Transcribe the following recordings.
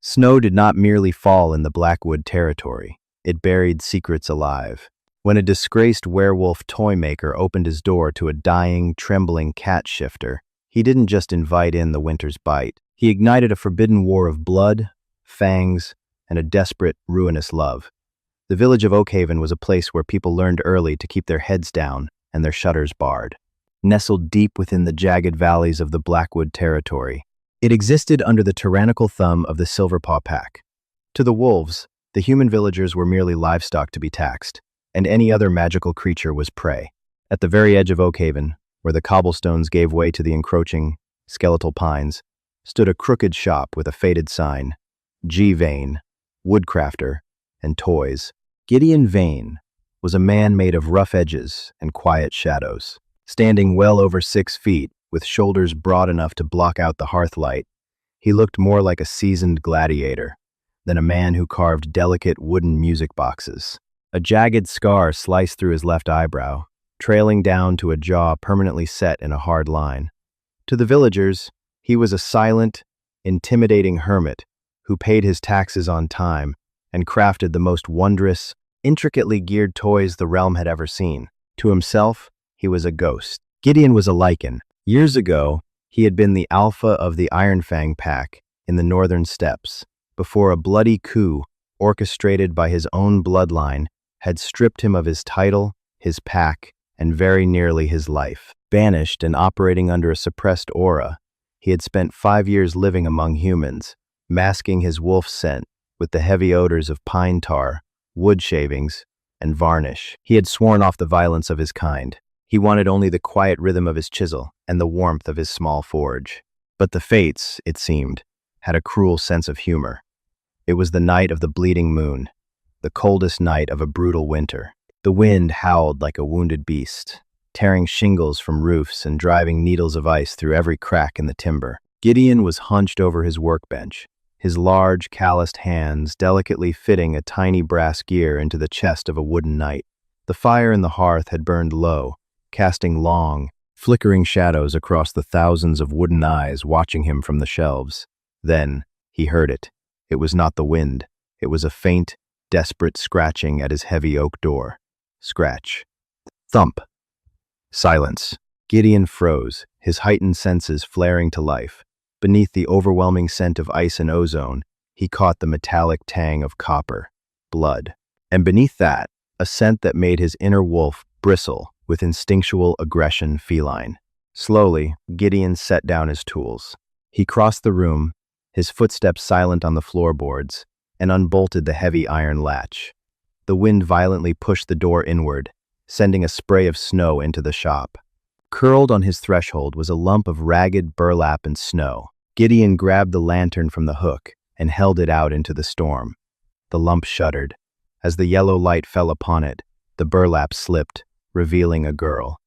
Snow did not merely fall in the Blackwood territory. It buried secrets alive. When a disgraced werewolf Toymaker opened his door to a dying, trembling cat shifter, he didn't just invite in the winter's bite. He ignited a forbidden war of blood, fangs, and a desperate, ruinous love. The village of Oakhaven was a place where people learned early to keep their heads down and their shutters barred. Nestled deep within the jagged valleys of the Blackwood territory, it existed under the tyrannical thumb of the Silverpaw Pack. To the wolves, the human villagers were merely livestock to be taxed, and any other magical creature was prey. At the very edge of Oakhaven, where the cobblestones gave way to the encroaching, skeletal pines, stood a crooked shop with a faded sign, G. Vane, Woodcrafter, and Toys. Gideon Vane was a man made of rough edges and quiet shadows. Standing well over 6 feet, with shoulders broad enough to block out the hearth light, he looked more like a seasoned gladiator than a man who carved delicate wooden music boxes. A jagged scar sliced through his left eyebrow, trailing down to a jaw permanently set in a hard line. To the villagers, he was a silent, intimidating hermit who paid his taxes on time and crafted the most wondrous, intricately geared toys the realm had ever seen. To himself, he was a ghost. Gideon was a lichen. Years ago, he had been the alpha of the Ironfang pack in the northern steppes, before a bloody coup orchestrated by his own bloodline had stripped him of his title, his pack, and very nearly his life. Banished and operating under a suppressed aura, he had spent 5 years living among humans, masking his wolf scent with the heavy odors of pine tar, wood shavings, and varnish. He had sworn off the violence of his kind. He wanted only the quiet rhythm of his chisel and the warmth of his small forge. But the fates, it seemed, had a cruel sense of humor. It was the night of the bleeding moon, the coldest night of a brutal winter. The wind howled like a wounded beast, tearing shingles from roofs and driving needles of ice through every crack in the timber. Gideon was hunched over his workbench, his large, calloused hands delicately fitting a tiny brass gear into the chest of a wooden knight. The fire in the hearth had burned low, casting long, flickering shadows across the thousands of wooden eyes watching him from the shelves. Then, he heard it. It was not the wind. It was a faint, desperate scratching at his heavy oak door. Scratch. Thump. Silence. Gideon froze, his heightened senses flaring to life. Beneath the overwhelming scent of ice and ozone, he caught the metallic tang of copper, blood. And beneath that, a scent that made his inner wolf bristle with instinctual aggression feline. Slowly, Gideon set down his tools. He crossed the room, his footsteps silent on the floorboards, and unbolted the heavy iron latch. The wind violently pushed the door inward, sending a spray of snow into the shop. Curled on his threshold was a lump of ragged burlap and snow. Gideon grabbed the lantern from the hook and held it out into the storm. The lump shuddered. As the yellow light fell upon it, the burlap slipped, revealing a girl.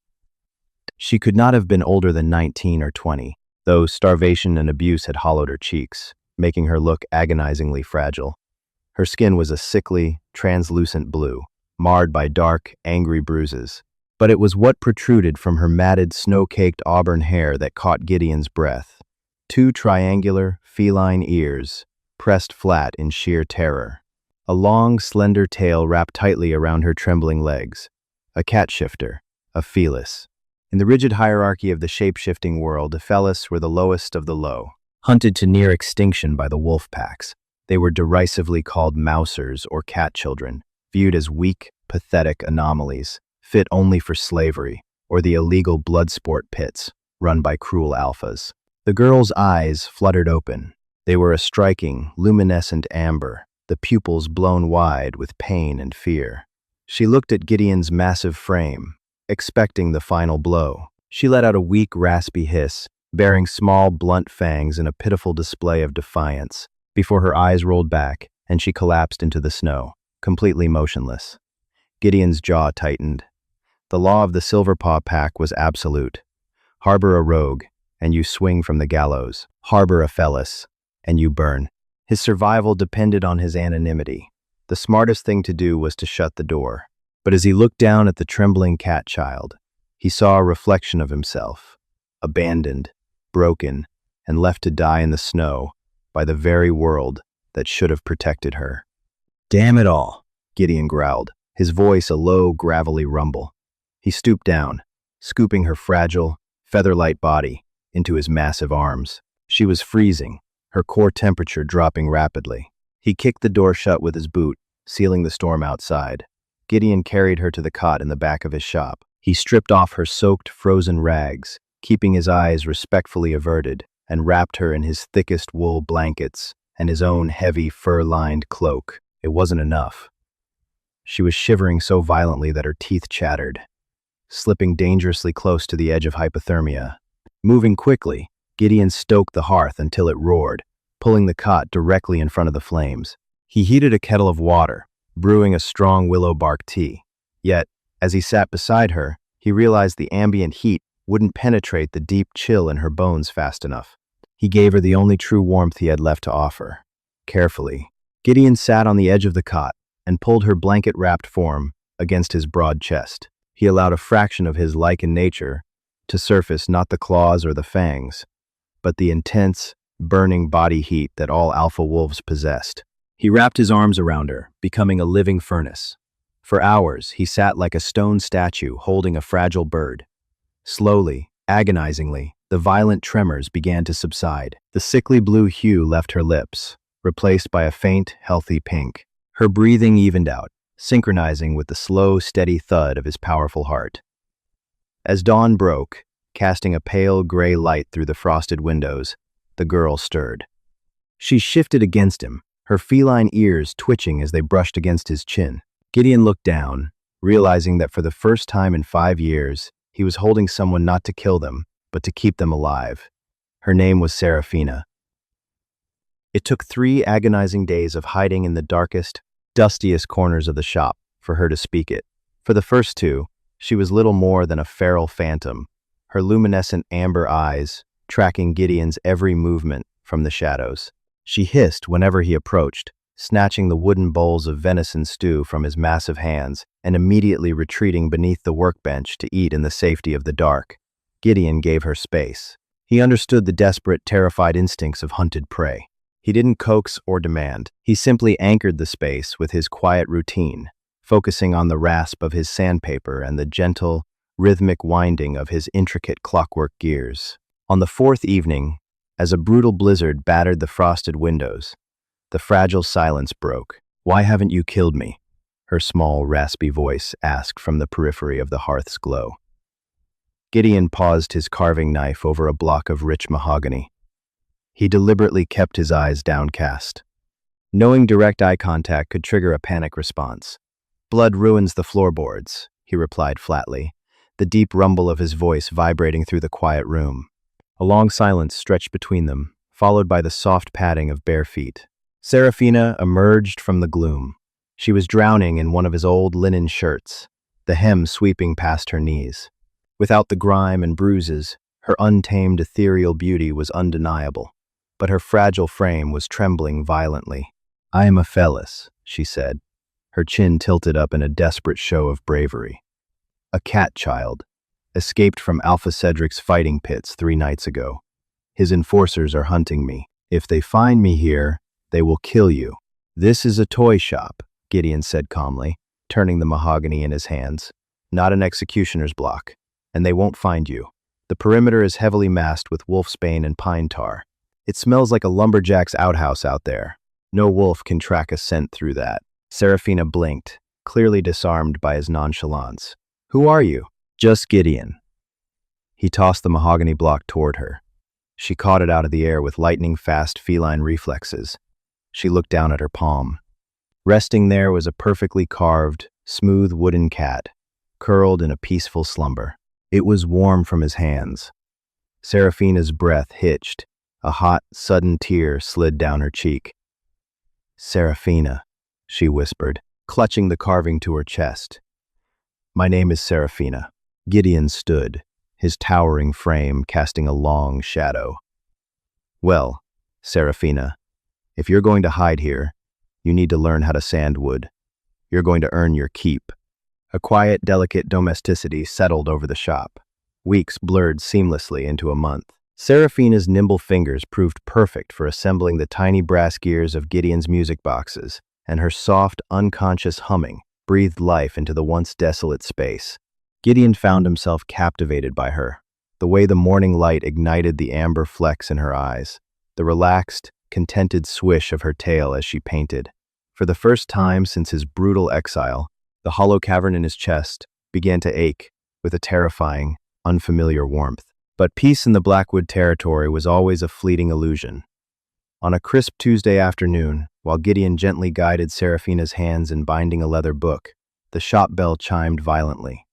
She could not have been older than 19 or 20, though starvation and abuse had hollowed her cheeks, making her look agonizingly fragile. Her skin was a sickly, translucent blue, marred by dark, angry bruises. But it was what protruded from her matted, snow-caked auburn hair that caught Gideon's breath. 2 triangular, feline ears, pressed flat in sheer terror. A long, slender tail wrapped tightly around her trembling legs. A cat shifter, a felis. In the rigid hierarchy of the shape-shifting world, the felis were the lowest of the low. Hunted to near extinction by the wolf packs, they were derisively called mousers or cat children, viewed as weak, pathetic anomalies, fit only for slavery or the illegal blood sport pits run by cruel alphas. The girl's eyes fluttered open. They were a striking, luminescent amber, the pupils blown wide with pain and fear. She looked at Gideon's massive frame, expecting the final blow. She let out a weak, raspy hiss, bearing small, blunt fangs in a pitiful display of defiance, before her eyes rolled back and she collapsed into the snow, completely motionless. Gideon's jaw tightened. The law of the Silverpaw Pack was absolute. Harbor a rogue, and you swing from the gallows. Harbor a felis, and you burn. His survival depended on his anonymity. The smartest thing to do was to shut the door. But as he looked down at the trembling cat child, he saw a reflection of himself, abandoned, broken, and left to die in the snow by the very world that should have protected her. "Damn it all," Gideon growled, his voice a low, gravelly rumble. He stooped down, scooping her fragile, feather-light body into his massive arms. She was freezing, her core temperature dropping rapidly. He kicked the door shut with his boot, sealing the storm outside. Gideon carried her to the cot in the back of his shop. He stripped off her soaked, frozen rags, keeping his eyes respectfully averted, and wrapped her in his thickest wool blankets and his own heavy, fur-lined cloak. It wasn't enough. She was shivering so violently that her teeth chattered, slipping dangerously close to the edge of hypothermia. Moving quickly, Gideon stoked the hearth until it roared, pulling the cot directly in front of the flames. He heated a kettle of water, brewing a strong willow bark tea. Yet, as he sat beside her, he realized the ambient heat wouldn't penetrate the deep chill in her bones fast enough. He gave her the only true warmth he had left to offer. Carefully, Gideon sat on the edge of the cot and pulled her blanket-wrapped form against his broad chest. He allowed a fraction of his lichen nature to surface, not the claws or the fangs, but the intense, burning body heat that all alpha wolves possessed. He wrapped his arms around her, becoming a living furnace. For hours, he sat like a stone statue holding a fragile bird. Slowly, agonizingly, the violent tremors began to subside. The sickly blue hue left her lips, replaced by a faint, healthy pink. Her breathing evened out, synchronizing with the slow, steady thud of his powerful heart. As dawn broke, casting a pale gray light through the frosted windows, the girl stirred. She shifted against him, her feline ears twitching as they brushed against his chin. Gideon looked down, realizing that for the first time in 5 years, he was holding someone not to kill them, but to keep them alive. Her name was Seraphina. It took 3 agonizing days of hiding in the darkest, dustiest corners of the shop for her to speak it. For the first 2, she was little more than a feral phantom, her luminescent amber eyes tracking Gideon's every movement from the shadows. She hissed whenever he approached, snatching the wooden bowls of venison stew from his massive hands and immediately retreating beneath the workbench to eat in the safety of the dark. Gideon gave her space. He understood the desperate, terrified instincts of hunted prey. He didn't coax or demand. He simply anchored the space with his quiet routine, focusing on the rasp of his sandpaper and the gentle, rhythmic winding of his intricate clockwork gears. On the 4th evening, as a brutal blizzard battered the frosted windows, the fragile silence broke. "Why haven't you killed me?" her small, raspy voice asked from the periphery of the hearth's glow. Gideon paused his carving knife over a block of rich mahogany. He deliberately kept his eyes downcast, knowing direct eye contact could trigger a panic response. "Blood ruins the floorboards," he replied flatly, the deep rumble of his voice vibrating through the quiet room. A long silence stretched between them, followed by the soft padding of bare feet. Seraphina emerged from the gloom. She was drowning in one of his old linen shirts, the hem sweeping past her knees. Without the grime and bruises, her untamed ethereal beauty was undeniable, but her fragile frame was trembling violently. "I am a Felis," she said, her chin tilted up in a desperate show of bravery. "A cat child, escaped from Alpha Cedric's fighting pits 3 nights ago. His enforcers are hunting me. If they find me here, they will kill you." "This is a toy shop," Gideon said calmly, turning the mahogany in his hands. "Not an executioner's block, and they won't find you. The perimeter is heavily masked with wolfsbane and pine tar. It smells like a lumberjack's outhouse out there. No wolf can track a scent through that." Seraphina blinked, clearly disarmed by his nonchalance. "Who are you?" "Just Gideon." He tossed the mahogany block toward her. She caught it out of the air with lightning-fast feline reflexes. She looked down at her palm. Resting there was a perfectly carved, smooth wooden cat, curled in a peaceful slumber. It was warm from his hands. Seraphina's breath hitched. A hot, sudden tear slid down her cheek. "Seraphina," she whispered, clutching the carving to her chest. "My name is Seraphina." Gideon stood, his towering frame casting a long shadow. "Well, Seraphina, if you're going to hide here, you need to learn how to sand wood. You're going to earn your keep." A quiet, delicate domesticity settled over the shop. Weeks blurred seamlessly into a month. Seraphina's nimble fingers proved perfect for assembling the tiny brass gears of Gideon's music boxes, and her soft, unconscious humming breathed life into the once desolate space. Gideon found himself captivated by her, the way the morning light ignited the amber flecks in her eyes, the relaxed, contented swish of her tail as she painted. For the first time since his brutal exile, the hollow cavern in his chest began to ache with a terrifying, unfamiliar warmth. But peace in the Blackwood territory was always a fleeting illusion. On a crisp Tuesday afternoon, while Gideon gently guided Seraphina's hands in binding a leather book, the shop bell chimed violently.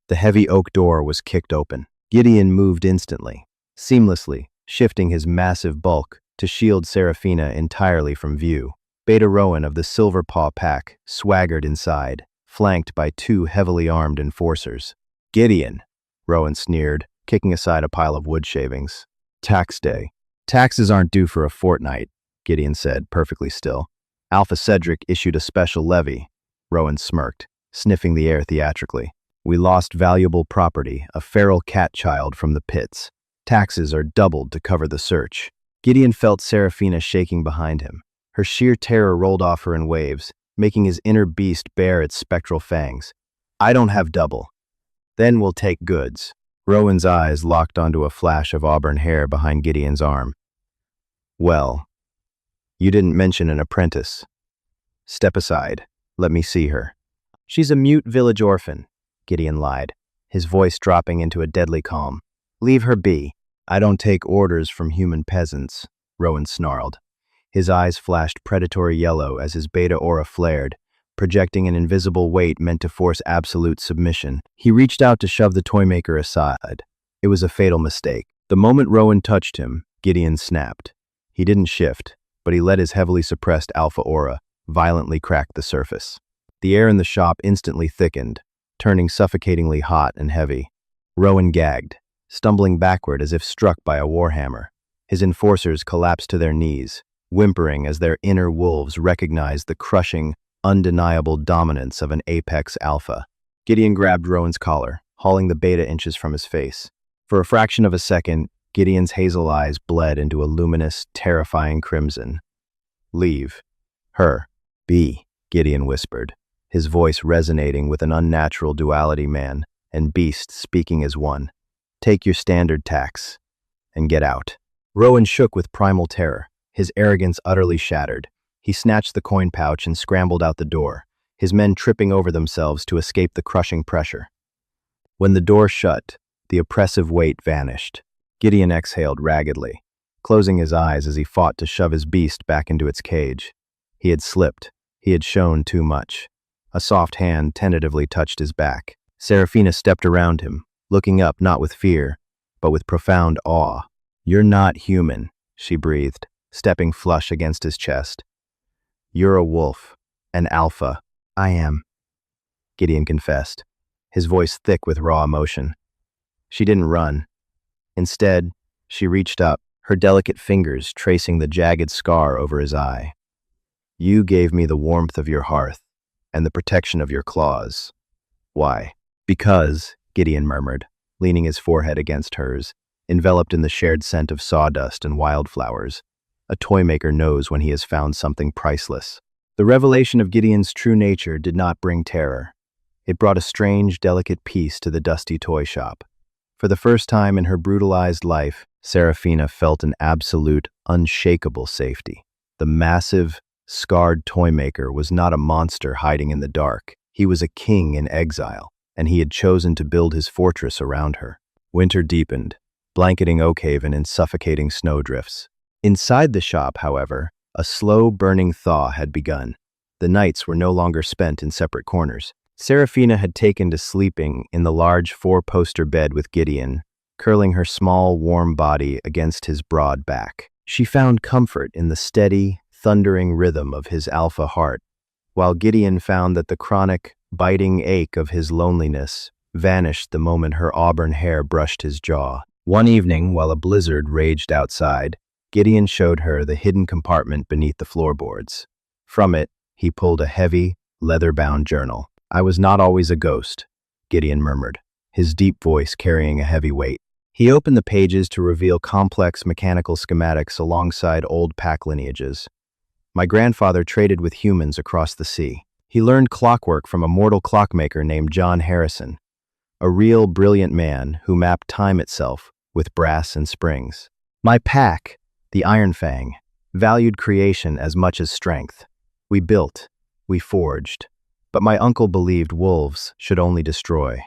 The heavy oak door was kicked open. Gideon moved instantly, seamlessly, shifting his massive bulk to shield Seraphina entirely from view. Beta Rowan of the Silver Paw Pack swaggered inside, flanked by two heavily armed enforcers. "Gideon," Rowan sneered, kicking aside a pile of wood shavings. "Tax day. Taxes aren't due for a fortnight," Gideon said, perfectly still. "Alpha Cedric issued a special levy." Rowan smirked, sniffing the air theatrically. "We lost valuable property, a feral cat child from the pits. Taxes are doubled to cover the search." Gideon felt Seraphina shaking behind him. Her sheer terror rolled off her in waves, making his inner beast bare its spectral fangs. "I don't have double. Then we'll take goods." Rowan's eyes locked onto a flash of auburn hair behind Gideon's arm. "Well, you didn't mention an apprentice. Step aside. Let me see her." "She's a mute village orphan," Gideon lied, his voice dropping into a deadly calm. "Leave her be." "I don't take orders from human peasants," Rowan snarled. His eyes flashed predatory yellow as his beta aura flared, projecting an invisible weight meant to force absolute submission. He reached out to shove the Toymaker aside. It was a fatal mistake. The moment Rowan touched him, Gideon snapped. He didn't shift, but he let his heavily suppressed alpha aura violently crack the surface. The air in the shop instantly thickened, turning suffocatingly hot and heavy. Rowan gagged, stumbling backward as if struck by a warhammer. His enforcers collapsed to their knees, whimpering as their inner wolves recognized the crushing, undeniable dominance of an apex alpha. Gideon grabbed Rowan's collar, hauling the beta inches from his face. For a fraction of a second, Gideon's hazel eyes bled into a luminous, terrifying crimson. "Leave her be," Gideon whispered, his voice resonating with an unnatural duality, man and beast speaking as one. "Take your standard tax and get out." Rowan shook with primal terror, his arrogance utterly shattered. He snatched the coin pouch and scrambled out the door, his men tripping over themselves to escape the crushing pressure. When the door shut, the oppressive weight vanished. Gideon exhaled raggedly, closing his eyes as he fought to shove his beast back into its cage. He had slipped. He had shown too much. A soft hand tentatively touched his back. Seraphina stepped around him, looking up not with fear, but with profound awe. "You're not human," she breathed, stepping flush against his chest. "You're a wolf, an alpha." "I am," Gideon confessed, his voice thick with raw emotion. She didn't run. Instead, she reached up, her delicate fingers tracing the jagged scar over his eye. "You gave me the warmth of your hearth and the protection of your claws." "Why?" "Because," Gideon murmured, leaning his forehead against hers, enveloped in the shared scent of sawdust and wildflowers. A Toymaker knows when he has found something priceless. The revelation of Gideon's true nature did not bring terror. It brought a strange, delicate peace to the dusty toy shop. For the first time in her brutalized life, Seraphina felt an absolute, unshakable safety. The massive, scarred Toymaker was not a monster hiding in the dark. He was a king in exile, and he had chosen to build his fortress around her. Winter deepened, blanketing Oakhaven in suffocating snowdrifts. Inside the shop, however, a slow, burning thaw had begun. The nights were no longer spent in separate corners. Seraphina had taken to sleeping in the large four-poster bed with Gideon, curling her small, warm body against his broad back. She found comfort in the steady, thundering rhythm of his alpha heart, while Gideon found that the chronic, biting ache of his loneliness vanished the moment her auburn hair brushed his jaw. One evening, while a blizzard raged outside, Gideon showed her the hidden compartment beneath the floorboards. From it, he pulled a heavy, leather-bound journal. "I was not always a ghost," Gideon murmured, his deep voice carrying a heavy weight. He opened the pages to reveal complex mechanical schematics alongside old pack lineages. My grandfather traded with humans across the sea. He learned clockwork from a mortal clockmaker named John Harrison, a real brilliant man who mapped time itself with brass and springs. My pack, the Iron Fang, valued creation as much as strength. We built, we forged, but my uncle believed wolves should only destroy.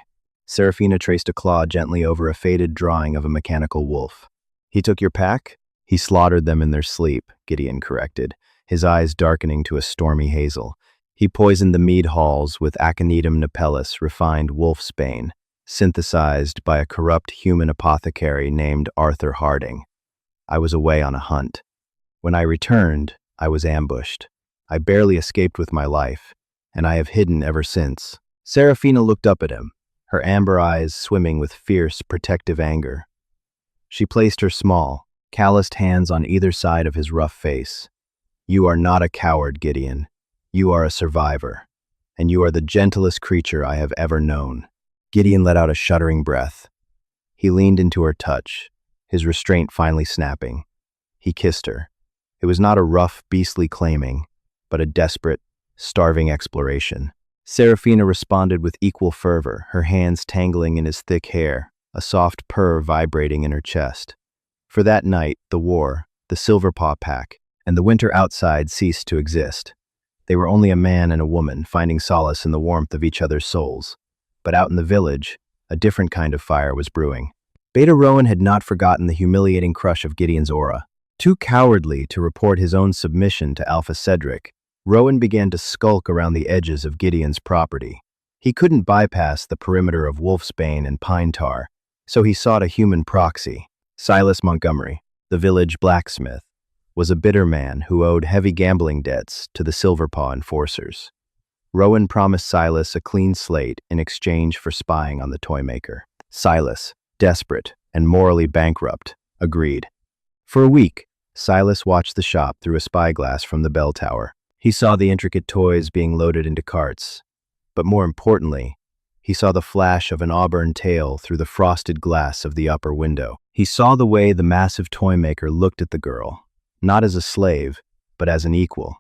Serafina traced a claw gently over a faded drawing of a mechanical wolf. He took your pack? He slaughtered them in their sleep, Gideon corrected, his eyes darkening to a stormy hazel. He poisoned the mead halls with Aconitum napellus, refined wolfsbane, synthesized by a corrupt human apothecary named Arthur Harding. I was away on a hunt. When I returned, I was ambushed. I barely escaped with my life, and I have hidden ever since. Serafina looked up at him, her amber eyes swimming with fierce, protective anger. She placed her small, calloused hands on either side of his rough face. You are not a coward, Gideon. You are a survivor, and you are the gentlest creature I have ever known. Gideon let out a shuddering breath. He leaned into her touch, his restraint finally snapping. He kissed her. It was not a rough, beastly claiming, but a desperate, starving exploration. Serafina responded with equal fervor, her hands tangling in his thick hair, a soft purr vibrating in her chest. For that night, the war, the Silverpaw Pack, and the winter outside ceased to exist. They were only a man and a woman, finding solace in the warmth of each other's souls. But out in the village, a different kind of fire was brewing. Beta Rowan had not forgotten the humiliating crush of Gideon's aura. Too cowardly to report his own submission to Alpha Cedric, Rowan began to skulk around the edges of Gideon's property. He couldn't bypass the perimeter of wolfsbane and pine tar, so he sought a human proxy. Silas Montgomery, the village blacksmith, was a bitter man who owed heavy gambling debts to the Silverpaw enforcers. Rowan promised Silas a clean slate in exchange for spying on the Toymaker. Silas, desperate and morally bankrupt, agreed. For a week, Silas watched the shop through a spyglass from the bell tower. He saw the intricate toys being loaded into carts, but more importantly, he saw the flash of an auburn tail through the frosted glass of the upper window. He saw the way the massive Toymaker looked at the girl, not as a slave, but as an equal.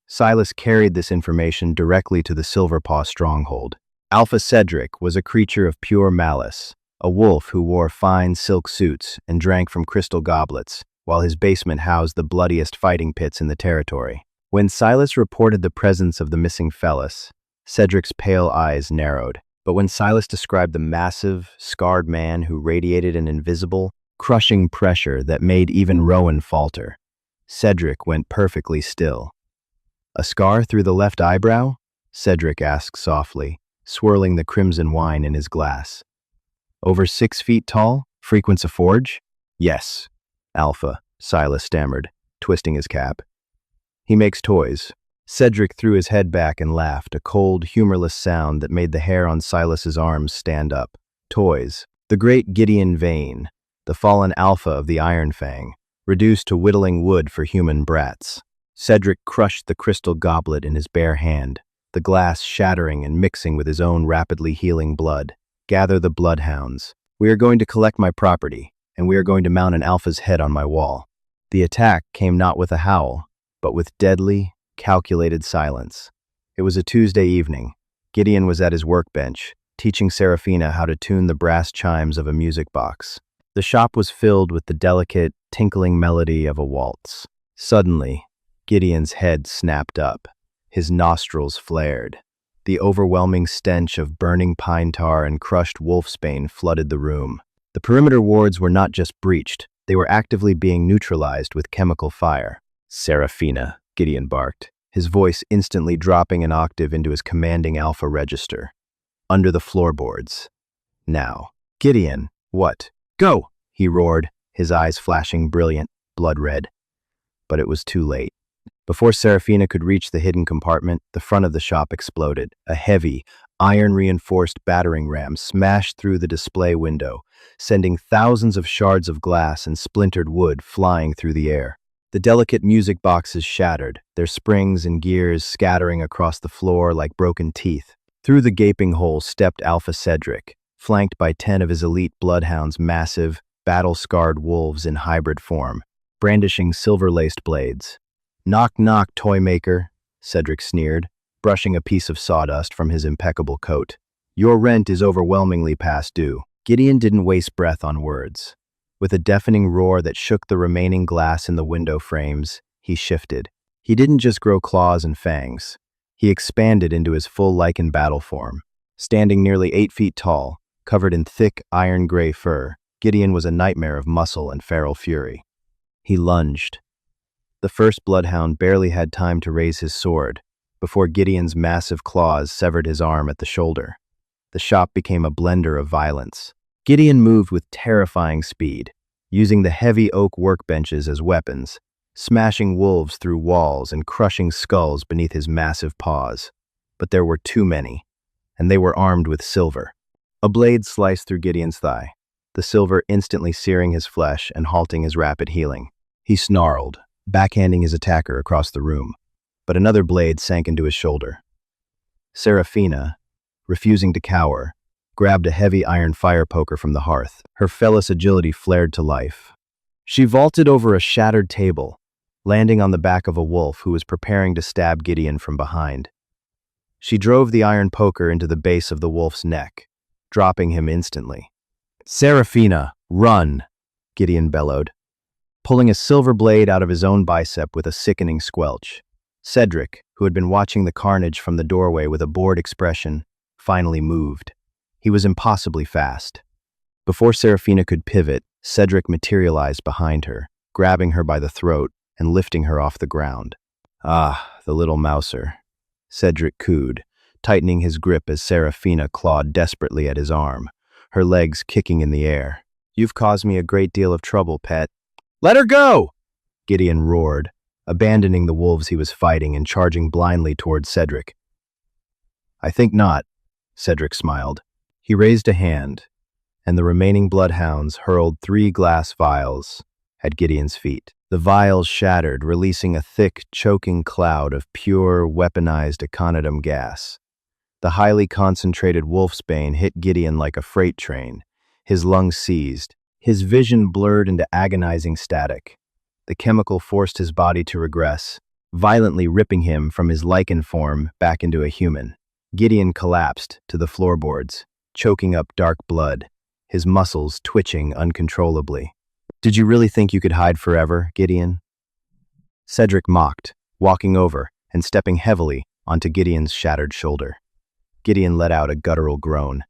Silas carried this information directly to the Silverpaw stronghold. Alpha Cedric was a creature of pure malice, a wolf who wore fine silk suits and drank from crystal goblets, while his basement housed the bloodiest fighting pits in the territory. When Silas reported the presence of the missing Fellas, Cedric's pale eyes narrowed. But when Silas described the massive, scarred man who radiated an invisible, crushing pressure that made even Rowan falter, Cedric went perfectly still. A scar through the left eyebrow? Cedric asked softly, swirling the crimson wine in his glass. Over 6 feet tall? Frequents a forge? Yes, Alpha, Silas stammered, twisting his cap. He makes toys. Cedric threw his head back and laughed, a cold, humorless sound that made the hair on Silas's arms stand up. Toys. The great Gideon Vane, the fallen alpha of the Iron Fang, reduced to whittling wood for human brats. Cedric crushed the crystal goblet in his bare hand, the glass shattering and mixing with his own rapidly healing blood. Gather the bloodhounds. We are going to collect my property, and we are going to mount an alpha's head on my wall. The attack came not with a howl, but with deadly, calculated silence. It was a Tuesday evening. Gideon was at his workbench, teaching Serafina how to tune the brass chimes of a music box. The shop was filled with the delicate, tinkling melody of a waltz. Suddenly, Gideon's head snapped up. His nostrils flared. The overwhelming stench of burning pine tar and crushed wolfsbane flooded the room. The perimeter wards were not just breached, they were actively being neutralized with chemical fire. Serafina, Gideon barked, his voice instantly dropping an octave into his commanding alpha register. Under the floorboards. Now. Gideon, what? Go! He roared, his eyes flashing brilliant, blood red. But it was too late. Before Serafina could reach the hidden compartment, the front of the shop exploded. A heavy, iron-reinforced battering ram smashed through the display window, sending thousands of shards of glass and splintered wood flying through the air. The delicate music boxes shattered, their springs and gears scattering across the floor like broken teeth. Through the gaping hole stepped Alpha Cedric, flanked by 10 of his elite bloodhounds, massive, battle-scarred wolves in hybrid form, brandishing silver-laced blades. "Knock, knock, Toymaker," Cedric sneered, brushing a piece of sawdust from his impeccable coat. "Your rent is overwhelmingly past due." Gideon didn't waste breath on words. With a deafening roar that shook the remaining glass in the window frames, he shifted. He didn't just grow claws and fangs. He expanded into his full lichen battle form. Standing nearly 8 feet tall, covered in thick, iron-gray fur, Gideon was a nightmare of muscle and feral fury. He lunged. The first bloodhound barely had time to raise his sword before Gideon's massive claws severed his arm at the shoulder. The shop became a blender of violence. Gideon moved with terrifying speed, using the heavy oak workbenches as weapons, smashing wolves through walls and crushing skulls beneath his massive paws. But there were too many, and they were armed with silver. A blade sliced through Gideon's thigh, the silver instantly searing his flesh and halting his rapid healing. He snarled, backhanding his attacker across the room, but another blade sank into his shoulder. Serafina, refusing to cower, grabbed a heavy iron fire poker from the hearth. Her fearless agility flared to life. She vaulted over a shattered table, landing on the back of a wolf who was preparing to stab Gideon from behind. She drove the iron poker into the base of the wolf's neck, dropping him instantly. "Serafina, run!" Gideon bellowed, pulling a silver blade out of his own bicep with a sickening squelch. Cedric, who had been watching the carnage from the doorway with a bored expression, finally moved. He was impossibly fast. Before Serafina could pivot, Cedric materialized behind her, grabbing her by the throat and lifting her off the ground. "Ah, the little mouser," Cedric cooed, tightening his grip as Serafina clawed desperately at his arm, her legs kicking in the air. "You've caused me a great deal of trouble, pet." "Let her go!" Gideon roared, abandoning the wolves he was fighting and charging blindly towards Cedric. "I think not," Cedric smiled. He raised a hand, and the remaining bloodhounds hurled 3 glass vials at Gideon's feet. The vials shattered, releasing a thick, choking cloud of pure, weaponized aconitum gas. The highly concentrated wolfsbane hit Gideon like a freight train, his lungs seized, his vision blurred into agonizing static. The chemical forced his body to regress, violently ripping him from his lichen form back into a human. Gideon collapsed to the floorboards, choking up dark blood, his muscles twitching uncontrollably. "Did you really think you could hide forever, Gideon?" Cedric mocked, walking over and stepping heavily onto Gideon's shattered shoulder. Gideon let out a guttural groan.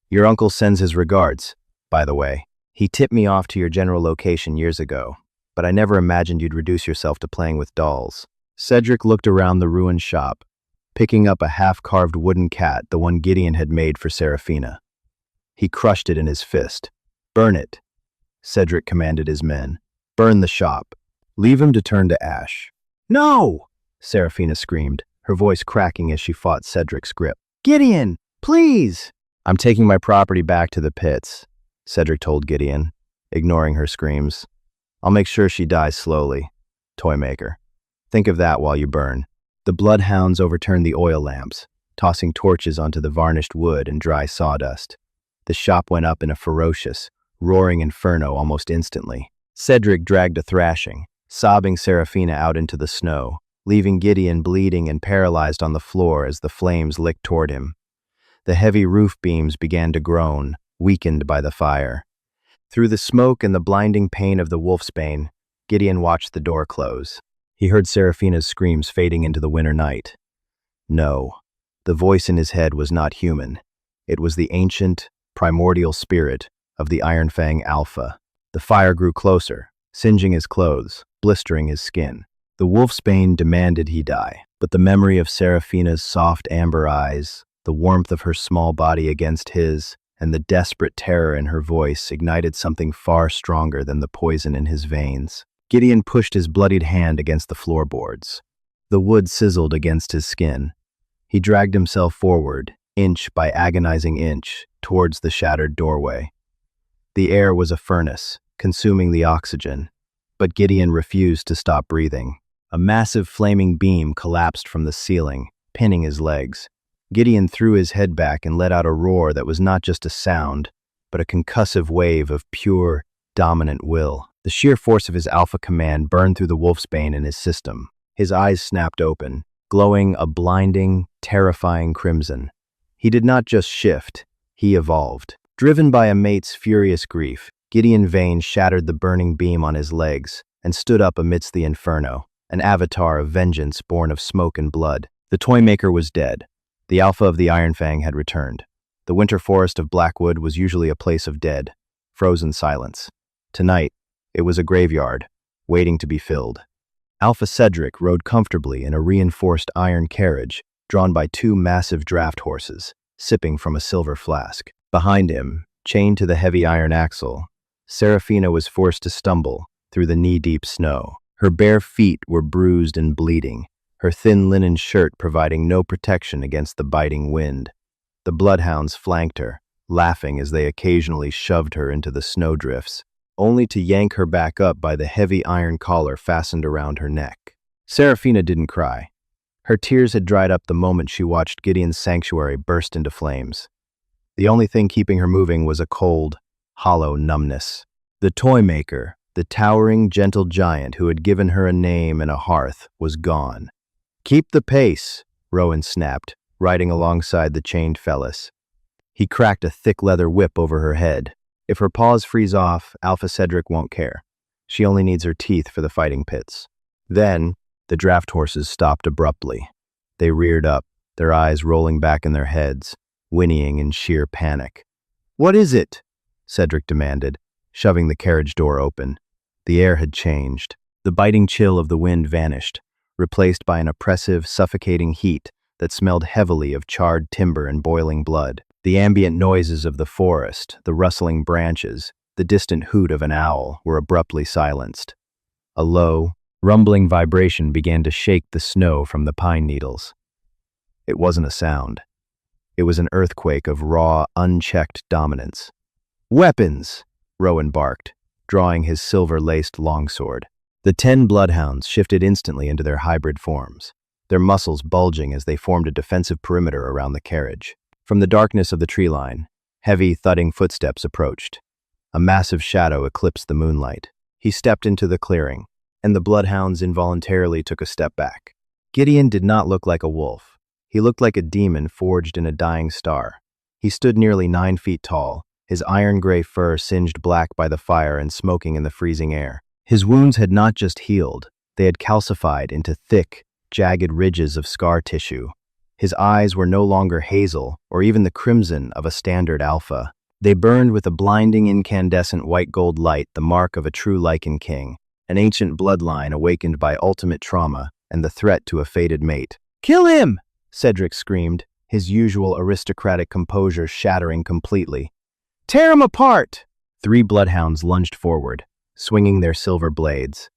"Your uncle sends his regards, by the way. He tipped me off to your general location years ago, but I never imagined you'd reduce yourself to playing with dolls." Cedric looked around the ruined shop, picking up a half-carved wooden cat, the one Gideon had made for Serafina. He crushed it in his fist. "Burn it," Cedric commanded his men. "Burn the shop. Leave him to turn to ash." "No!" Serafina screamed, her voice cracking as she fought Cedric's grip. "Gideon, please!" "I'm taking my property back to the pits," Cedric told Gideon, ignoring her screams. "I'll make sure she dies slowly. Toymaker. Think of that while you burn." The bloodhounds overturned the oil lamps, tossing torches onto the varnished wood and dry sawdust. The shop went up in a ferocious, roaring inferno almost instantly. Cedric dragged a thrashing, sobbing Serafina out into the snow, leaving Gideon bleeding and paralyzed on the floor as the flames licked toward him. The heavy roof beams began to groan, weakened by the fire. Through the smoke and the blinding pain of the wolfsbane, Gideon watched the door close. He heard Serafina's screams fading into the winter night. No, the voice in his head was not human. It was the ancient, primordial spirit of the Iron Fang Alpha. The fire grew closer, singeing his clothes, blistering his skin. The wolfsbane demanded he die, but the memory of Serafina's soft amber eyes, the warmth of her small body against his, and the desperate terror in her voice ignited something far stronger than the poison in his veins. Gideon pushed his bloodied hand against the floorboards. The wood sizzled against his skin. He dragged himself forward, inch by agonizing inch, towards the shattered doorway. The air was a furnace, consuming the oxygen, but Gideon refused to stop breathing. A massive flaming beam collapsed from the ceiling, pinning his legs. Gideon threw his head back and let out a roar that was not just a sound, but a concussive wave of pure, dominant will. The sheer force of his alpha command burned through the wolfsbane in his system. His eyes snapped open, glowing a blinding, terrifying crimson. He did not just shift, he evolved. Driven by a mate's furious grief, Gideon Vane shattered the burning beam on his legs and stood up amidst the inferno, an avatar of vengeance born of smoke and blood. The Toymaker was dead. The alpha of the Iron Fang had returned. The winter forest of Blackwood was usually a place of dead, frozen silence. Tonight, it was a graveyard, waiting to be filled. Alpha Cedric rode comfortably in a reinforced iron carriage drawn by two massive draft horses, sipping from a silver flask. Behind him, chained to the heavy iron axle, Seraphina was forced to stumble through the knee-deep snow. Her bare feet were bruised and bleeding, her thin linen shirt providing no protection against the biting wind. The bloodhounds flanked her, laughing as they occasionally shoved her into the snowdrifts, only to yank her back up by the heavy iron collar fastened around her neck. Seraphina didn't cry. Her tears had dried up the moment she watched Gideon's sanctuary burst into flames. The only thing keeping her moving was a cold, hollow numbness. The Toymaker, the towering, gentle giant who had given her a name and a hearth, was gone. "Keep the pace," Rowan snapped, riding alongside the chained Fellis. He cracked a thick leather whip over her head. If her paws freeze off, Alpha Cedric won't care. She only needs her teeth for the fighting pits. Then, the draft horses stopped abruptly. They reared up, their eyes rolling back in their heads, whinnying in sheer panic. "What is it?" Cedric demanded, shoving the carriage door open. The air had changed. The biting chill of the wind vanished, replaced by an oppressive, suffocating heat that smelled heavily of charred timber and boiling blood. The ambient noises of the forest, the rustling branches, the distant hoot of an owl were abruptly silenced. A low, rumbling vibration began to shake the snow from the pine needles. It wasn't a sound. It was an earthquake of raw, unchecked dominance. "Weapons!" Rowan barked, drawing his silver-laced longsword. The 10 bloodhounds shifted instantly into their hybrid forms, their muscles bulging as they formed a defensive perimeter around the carriage. From the darkness of the tree line, heavy, thudding footsteps approached. A massive shadow eclipsed the moonlight. He stepped into the clearing, and the bloodhounds involuntarily took a step back. Gideon did not look like a wolf. He looked like a demon forged in a dying star. He stood nearly 9 feet tall, his iron-gray fur singed black by the fire and smoking in the freezing air. His wounds had not just healed, they had calcified into thick, jagged ridges of scar tissue. His eyes were no longer hazel or even the crimson of a standard alpha. They burned with a blinding incandescent white-gold light, the mark of a true Lycan king, an ancient bloodline awakened by ultimate trauma and the threat to a fated mate. "Kill him!" Cedric screamed, his usual aristocratic composure shattering completely. "Tear him apart!" 3 bloodhounds lunged forward, swinging their silver blades.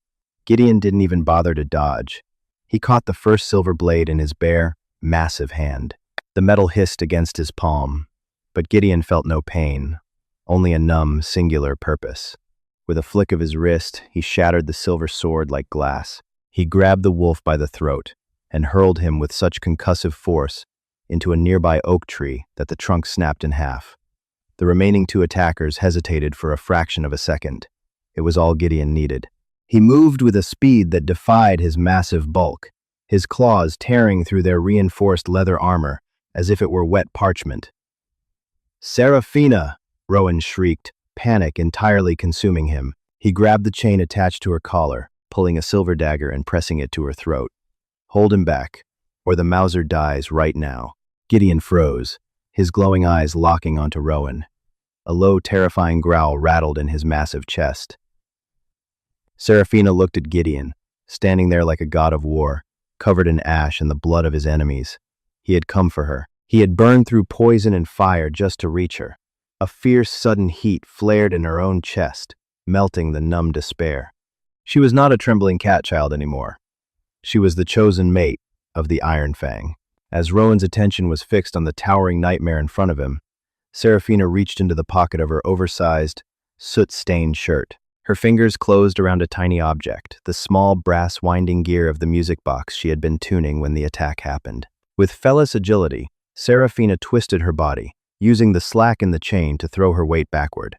Gideon didn't even bother to dodge. He caught the first silver blade in his bare, massive hand. The metal hissed against his palm, but Gideon felt no pain, only a numb, singular purpose. With a flick of his wrist, he shattered the silver sword like glass. He grabbed the wolf by the throat and hurled him with such concussive force into a nearby oak tree that the trunk snapped in half. The remaining 2 attackers hesitated for a fraction of a second. It was all Gideon needed. He moved with a speed that defied his massive bulk, his claws tearing through their reinforced leather armor as if it were wet parchment. "Seraphina!" Rowan shrieked, panic entirely consuming him. He grabbed the chain attached to her collar, pulling a silver dagger and pressing it to her throat. "Hold him back, or the Mauser dies right now." Gideon froze, his glowing eyes locking onto Rowan. A low, terrifying growl rattled in his massive chest. Seraphina looked at Gideon, standing there like a god of war, covered in ash and the blood of his enemies. He had come for her. He had burned through poison and fire just to reach her. A fierce, sudden heat flared in her own chest, melting the numb despair. She was not a trembling cat child anymore. She was the chosen mate of the Iron Fang. As Rowan's attention was fixed on the towering nightmare in front of him, Seraphina reached into the pocket of her oversized, soot-stained shirt. Her fingers closed around a tiny object, the small brass winding gear of the music box she had been tuning when the attack happened. With Fellis agility, Serafina twisted her body, using the slack in the chain to throw her weight backward.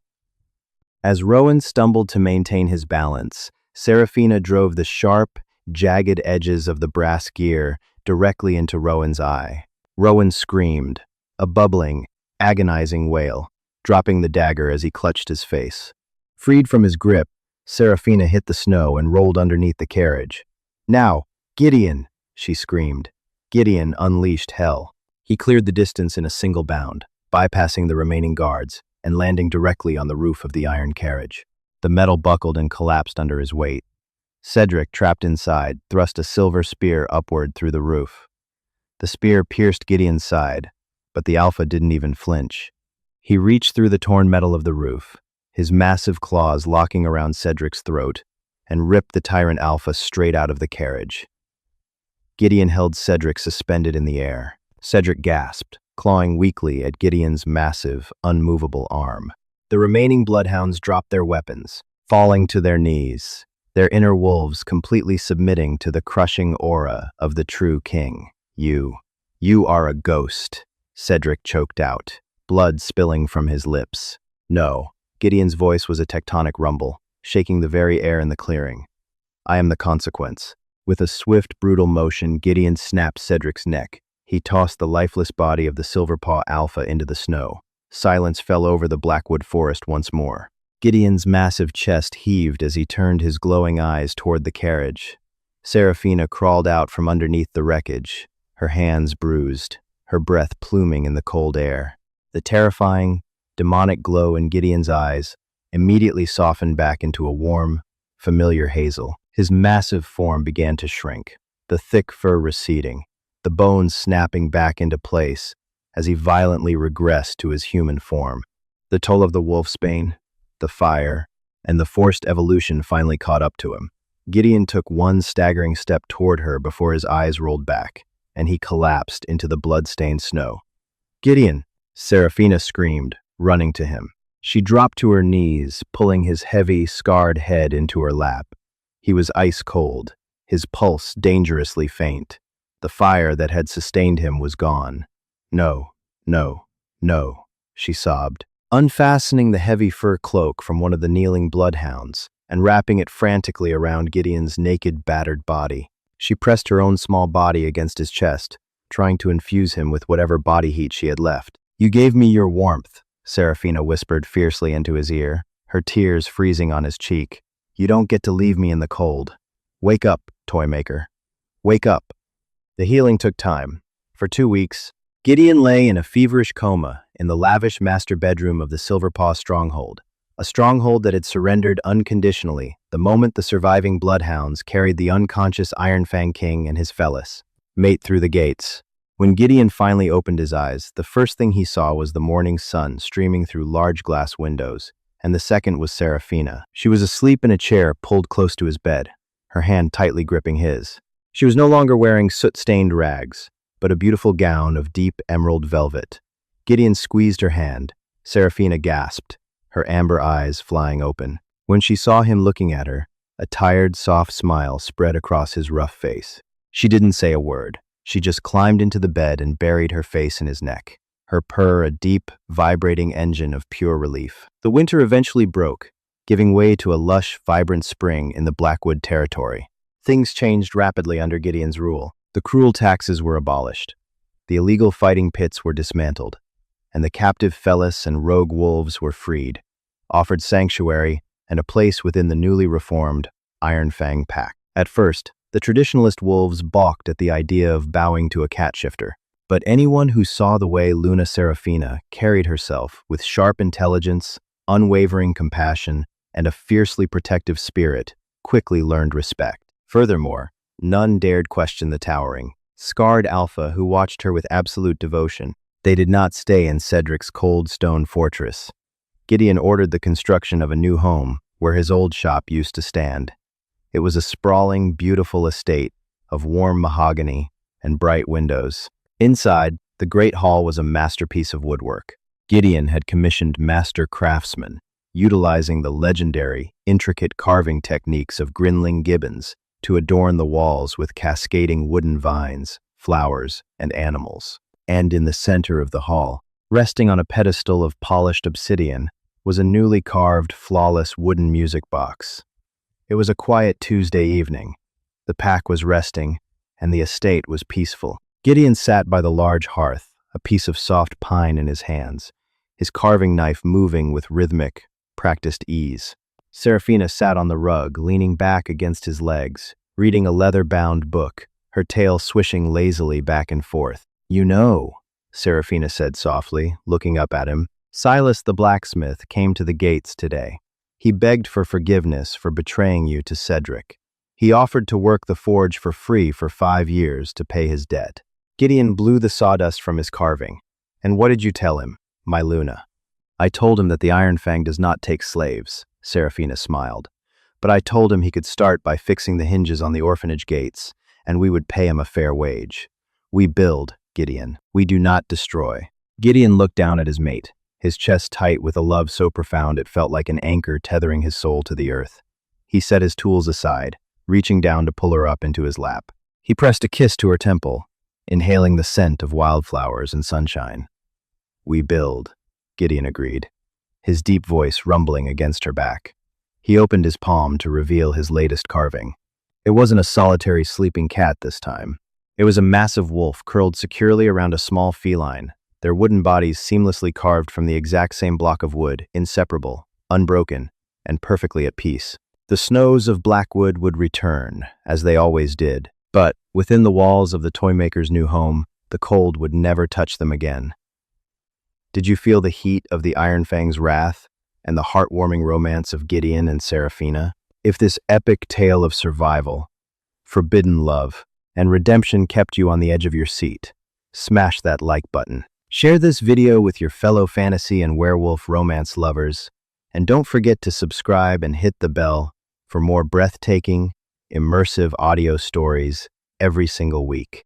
As Rowan stumbled to maintain his balance, Serafina drove the sharp, jagged edges of the brass gear directly into Rowan's eye. Rowan screamed, a bubbling, agonizing wail, dropping the dagger as he clutched his face. Freed from his grip, Serafina hit the snow and rolled underneath the carriage. "Now, Gideon!" she screamed. Gideon unleashed hell. He cleared the distance in a single bound, bypassing the remaining guards and landing directly on the roof of the iron carriage. The metal buckled and collapsed under his weight. Cedric, trapped inside, thrust a silver spear upward through the roof. The spear pierced Gideon's side, but the Alpha didn't even flinch. He reached through the torn metal of the roof, his massive claws locking around Cedric's throat, and ripped the tyrant Alpha straight out of the carriage. Gideon held Cedric suspended in the air. Cedric gasped, clawing weakly at Gideon's massive, unmovable arm. The remaining bloodhounds dropped their weapons, falling to their knees, their inner wolves completely submitting to the crushing aura of the true king. You are a ghost," Cedric choked out, blood spilling from his lips. "No." Gideon's voice was a tectonic rumble, shaking the very air in the clearing. "I am the consequence." With a swift, brutal motion, Gideon snapped Cedric's neck. He tossed the lifeless body of the Silverpaw Alpha into the snow. Silence fell over the Blackwood forest once more. Gideon's massive chest heaved as he turned his glowing eyes toward the carriage. Serafina crawled out from underneath the wreckage, her hands bruised, her breath pluming in the cold air. The terrifying, demonic glow in Gideon's eyes immediately softened back into a warm, familiar hazel. His massive form began to shrink, the thick fur receding, the bones snapping back into place as he violently regressed to his human form. The toll of the wolfsbane, the fire, and the forced evolution finally caught up to him. Gideon took one staggering step toward her before his eyes rolled back, and he collapsed into the blood-stained snow. "Gideon!" Serafina screamed, running to him. She dropped to her knees, pulling his heavy, scarred head into her lap. He was ice cold, his pulse dangerously faint. The fire that had sustained him was gone. "No, no, no," she sobbed, unfastening the heavy fur cloak from one of the kneeling bloodhounds and wrapping it frantically around Gideon's naked, battered body. She pressed her own small body against his chest, trying to infuse him with whatever body heat she had left. "You gave me your warmth," Serafina whispered fiercely into his ear, her tears freezing on his cheek. "You don't get to leave me in the cold. Wake up, Toymaker. Wake up." The healing took time. For 2 weeks, Gideon lay in a feverish coma in the lavish master bedroom of the Silverpaw stronghold, a stronghold that had surrendered unconditionally the moment the surviving bloodhounds carried the unconscious Ironfang King and his Fellis mate through the gates. When Gideon finally opened his eyes, the first thing he saw was the morning sun streaming through large glass windows, and the second was Serafina. She was asleep in a chair pulled close to his bed, her hand tightly gripping his. She was no longer wearing soot-stained rags, but a beautiful gown of deep emerald velvet. Gideon squeezed her hand. Serafina gasped, her amber eyes flying open. When she saw him looking at her, a tired, soft smile spread across his rough face. She didn't say a word. She just climbed into the bed and buried her face in his neck, her purr a deep, vibrating engine of pure relief. The winter eventually broke, giving way to a lush, vibrant spring in the Blackwood territory. Things changed rapidly under Gideon's rule. The cruel taxes were abolished. The illegal fighting pits were dismantled, and the captive Fellis and rogue wolves were freed, offered sanctuary and a place within the newly reformed Ironfang pack. At first, the traditionalist wolves balked at the idea of bowing to a cat shifter, but anyone who saw the way Luna Serafina carried herself with sharp intelligence, unwavering compassion, and a fiercely protective spirit quickly learned respect. Furthermore, none dared question the towering, scarred Alpha who watched her with absolute devotion. They did not stay in Cedric's cold stone fortress. Gideon ordered the construction of a new home where his old shop used to stand. It was a sprawling, beautiful estate of warm mahogany and bright windows. Inside, the great hall was a masterpiece of woodwork. Gideon had commissioned master craftsmen, utilizing the legendary, intricate carving techniques of Grinling Gibbons to adorn the walls with cascading wooden vines, flowers, and animals. And in the center of the hall, resting on a pedestal of polished obsidian, was a newly carved, flawless wooden music box. It was a quiet Tuesday evening. The pack was resting, and the estate was peaceful. Gideon sat by the large hearth, a piece of soft pine in his hands, his carving knife moving with rhythmic, practiced ease. Seraphina sat on the rug, leaning back against his legs, reading a leather-bound book, her tail swishing lazily back and forth. "You know," Seraphina said softly, looking up at him, "Silas the blacksmith came to the gates today. He begged for forgiveness for betraying you to Cedric. He offered to work the forge for free for 5 years to pay his debt." Gideon blew the sawdust from his carving. "And what did you tell him, my Luna?" "I told him that the Iron Fang does not take slaves," Seraphina smiled. "But I told him he could start by fixing the hinges on the orphanage gates, and we would pay him a fair wage. We build, Gideon. We do not destroy." Gideon looked down at his mate, his chest tight with a love so profound it felt like an anchor tethering his soul to the earth. He set his tools aside, reaching down to pull her up into his lap. He pressed a kiss to her temple, inhaling the scent of wildflowers and sunshine. "We build," Gideon agreed, his deep voice rumbling against her back. He opened his palm to reveal his latest carving. It wasn't a solitary sleeping cat this time. It was a massive wolf curled securely around a small feline, their wooden bodies seamlessly carved from the exact same block of wood, inseparable, unbroken, and perfectly at peace. The snows of Blackwood would return, as they always did, but within the walls of the Toymaker's new home, the cold would never touch them again. Did you feel the heat of the Iron Fang's wrath and the heartwarming romance of Gideon and Seraphina? If this epic tale of survival, forbidden love, and redemption kept you on the edge of your seat, smash that like button. Share this video with your fellow fantasy and werewolf romance lovers, and don't forget to subscribe and hit the bell for more breathtaking, immersive audio stories every single week.